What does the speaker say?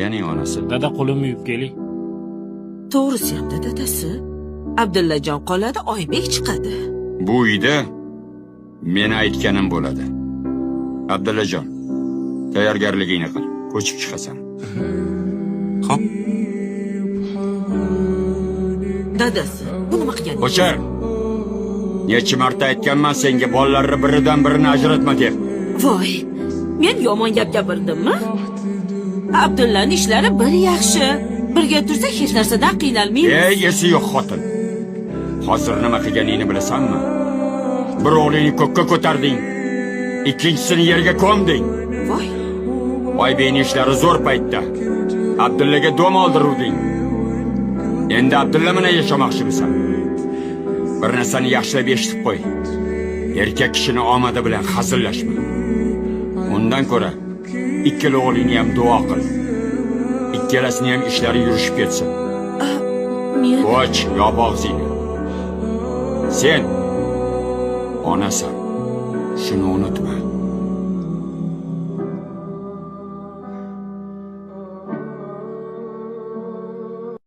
Yaning onasi. Dada qo'limni yuvib keling. To'g'risi ham dadasi. Abdullajon qoladi, Oybek chiqadi. Bu uyda men aytganim bo'ladi. Abdullajon, tayyorgarligingni qil. Ko'chib chiqasan. Xo'p. Dadasi, bu nima qilganingiz? Qo'char. Necha marta aytganman senga bolalarni biridan birini ajratma deb. Voy, men yomon gap gapirdimmi? Abdullaning ishlari bir yaxshi. Birga tursa hech narsadan qiynalmaymiz. Esi yo'q xotin. Hozir nima qilganingni bilasanmi? Bir o'g'lingni ko'kka ko'tarding, ikkinchisini yerga ko'mding. Voy, Oybekning ishlari zo'r paytda Abdullaga dom oldiruvding. Endi Abdulla bilan yashamoqchimisan? Bir narsani yaxshilab eshitib qo'y. Erkak kishini omadi bilan hazillashma. Undan ko'ra ikkala o'g'lingni ham duo qil. Ikkalasini ham ishlari yurishib ketsin. men Och, yop og'zingni. Sen onasan. Shuni unutma.